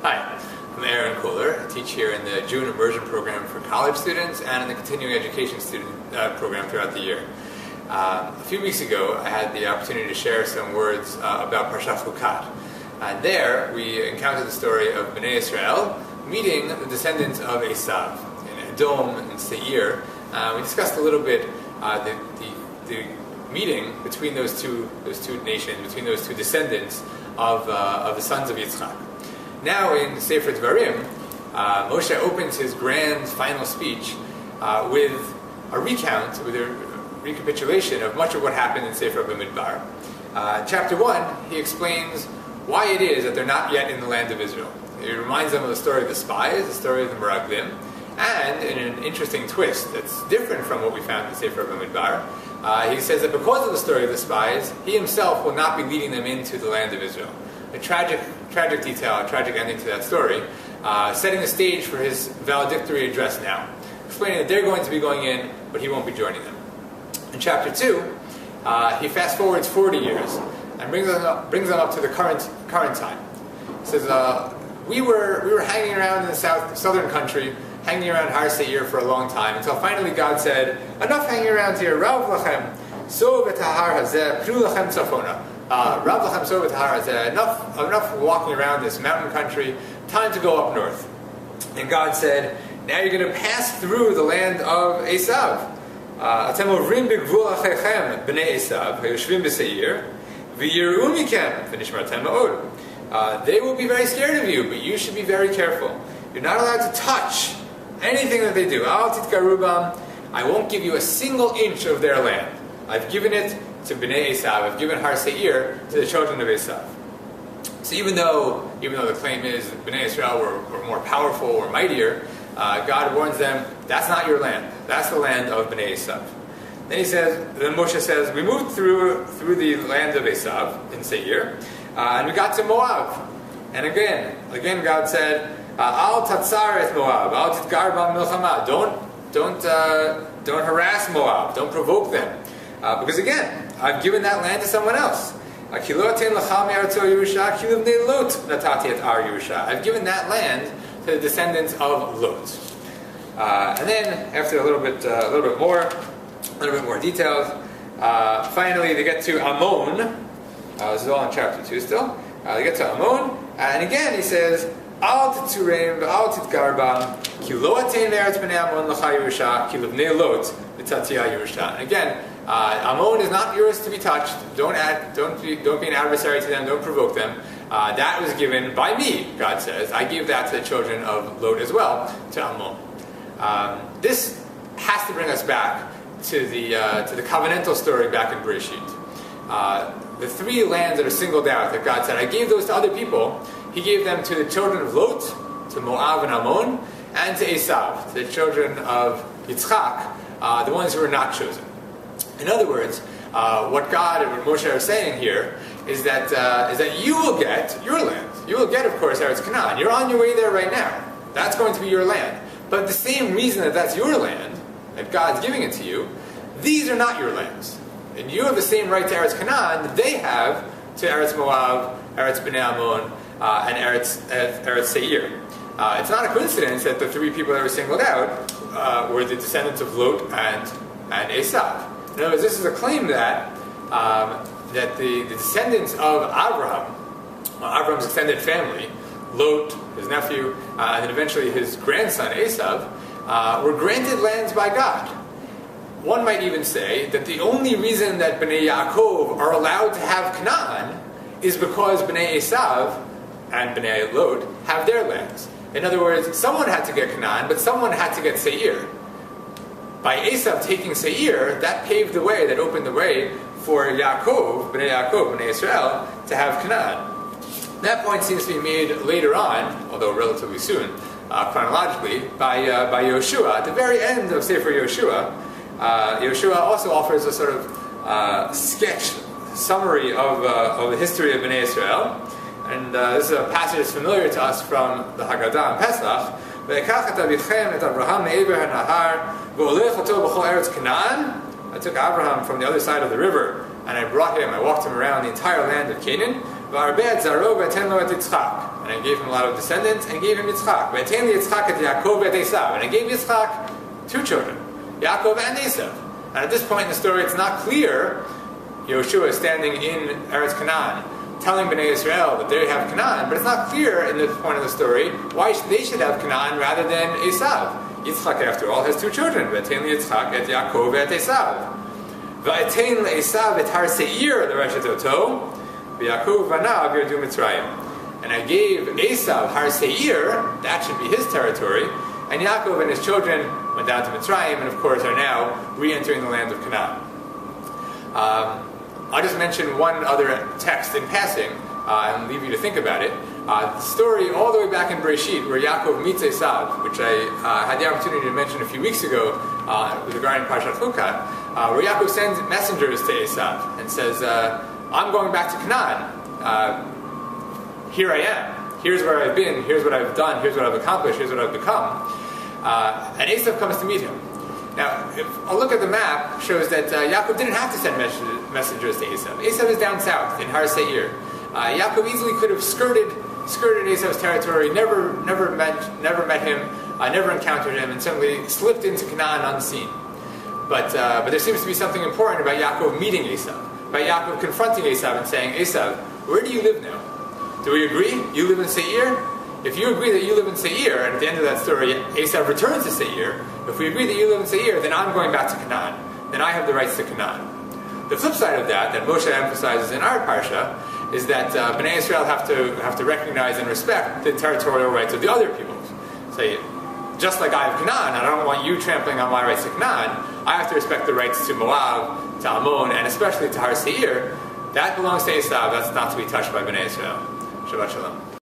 Hi, I'm Koller. I teach here in the June immersion program for college students and in the continuing education student program throughout the year. A few weeks ago, I had the opportunity to share some words about Parashat Devarim. And there, we encountered the story of Bnei Israel meeting the descendants of Esav in Edom and Seir. We discussed a little bit the meeting between those two nations, between those two descendants of the sons of Yitzchak. Now in Sefer Devarim, Moshe opens his grand final speech with a recount, with a recapitulation of much of what happened in Sefer Bamidbar. Chapter 1, he explains why it is that they're not yet in the land of Israel. He reminds them of the story of the spies, the story of the Meraglim, and in an interesting twist that's different from what we found in Sefer Bamidbar, he says that because of the story of the spies, he himself will not be leading them into the land of Israel. A tragic detail, a tragic ending to that story, setting the stage for his valedictory address now, explaining that they're going to be going in, but he won't be joining them. In chapter 2, he fast forwards 40 years and brings them up to the current time. He says, we were hanging around in the southern country, hanging around Har Seir for a long time, until finally God said, enough hanging around here, Rav lachem, so v'tahar hazeh, pru lachem tzafona. Rav lachem so v'tahar hazeh, enough walking around this mountain country, time to go up north. And God said, now you're going to pass through the land of Esav. Atem ovrim b'gvul achechem, b'nei Esav, hayoshvim b'seir, v'yiru mikem, v'nishmartem ma'od. They will be very scared of you, but you should be very careful. You're not allowed to touch anything that they do. Al titkarubam. I won't give you a single inch of their land. I've given it to Bnei Esav. I've given Har Seir to the children of Esav. So even though the claim is that Bnei Israel were more powerful or mightier, God warns them, that's not your land. That's the land of Bnei Esav. Then Moshe says, we moved through the land of Esav in Seir, and we got to Moab. And again God said, Al tatzar et Moab, al titgar bam milchama. Don't harass Moab. Don't provoke them, because again, I've given that land to someone else. I've given that land to the descendants of Lot. And then, after a little bit more details, finally they get to Ammon. This is all in chapter 2 still. They get to Ammon, and again he says, Al titzureim v'al titgarbam ki lo atein me'eretz b'nei Ammon l'cha Yerusha ki l'bnei Lot v'tatzia Yerusha. And again, Ammon is not yours to be touched. Don't be an adversary to them. Don't provoke them. That was given by me, God says. I gave that to the children of Lot as well, to Ammon. This has to bring us back to the covenantal story back in Bereshit. The three lands that are singled out that God said, I gave those to other people. He gave them to the children of Lot, to Moab and Ammon, and to Esav, to the children of Yitzchak, the ones who were not chosen. In other words, what God and what Moshe are saying here is that you will get your land. You will get, of course, Eretz Canaan. You're on your way there right now. That's going to be your land. But the same reason that that's your land, that God's giving it to you, these are not your lands. And you have the same right to Eretz Canaan that they have to Eretz Moab, Eretz Bnei Ammon, and Eretz Seir. It's not a coincidence that the three people that were singled out were the descendants of Lot and Esav. In other words, this is a claim that the descendants of Abraham, Abraham's extended family, Lot, his nephew, and then eventually his grandson Esav, were granted lands by God. One might even say that the only reason that Bnei Yaakov are allowed to have Canaan is because Bnei Esav and Bnei Lot have their lands. In other words, someone had to get Canaan, but someone had to get Seir. By Esav taking Seir, that paved the way, that opened the way for Bnei Yaakov, Bnei Israel, to have Canaan. That point seems to be made later on, although relatively soon, chronologically, by Yoshua. At the very end of Sefer Yoshua, Yoshua also offers a sort of summary of the history of Bnei Israel. And this is a passage that's familiar to us from the Haggadah and Pesach. I took Abraham from the other side of the river, and I walked him around the entire land of Canaan. And and I gave him a lot of descendants, and gave him Yitzchak. V'atein li Yitzchak et Yaakov et Esav. And I gave Yitzchak 2 children, Yaakov and Esav. And at this point in the story, it's not clear. Yoshua is standing in Eretz Canaan, telling Bnei Israel that they have Canaan, but it's not clear in this point of the story why they should have Canaan rather than Esav. Yitzchak, after all, has 2 children. V'atein li Yitzchak et Yaakov et Esav. V'atein li Esav et Har Seir l'Reshet Oto. V'Yaakov v'anav yirdu Mitzrayim. And I gave Esav Har Seir, that should be his territory, and Yaakov and his children went down to Mitzrayim, and of course are now re-entering the land of Canaan. I'll just mention one other text in passing, and leave you to think about it. The story all the way back in Bereshit, where Yaakov meets Esav, which I had the opportunity to mention a few weeks ago regarding Parashat Chukat, where Yaakov sends messengers to Esav and says, I'm going back to Canaan. Here I am. Here's where I've been. Here's what I've done. Here's what I've accomplished. Here's what I've become. And Esav comes to meet him. Now, if a look at the map shows that Yaakov didn't have to send messengers to Esav. Esav is down south in Har Seir. Yaakov easily could have skirted Esav's territory, never met him, never encountered him, and simply slipped into Canaan unseen. But there seems to be something important about Yaakov meeting Esav, about Yaakov confronting Esav and saying, Esav, where do you live now? Do we agree? You live in Seir? If you agree that you live in Seir, and at the end of that story, Esav returns to Seir, if we agree that you live in Seir, then I'm going back to Canaan. Then I have the rights to Canaan. The flip side of that Moshe emphasizes in our parsha, is that Bnei Israel have to recognize and respect the territorial rights of the other peoples. Say, just like I have Canaan, and I don't want you trampling on my rights to Canaan, I have to respect the rights to Moab, to Ammon, and especially to Har Seir. That belongs to Esav. That's not to be touched by Bnei Israel. Shabbat Shalom.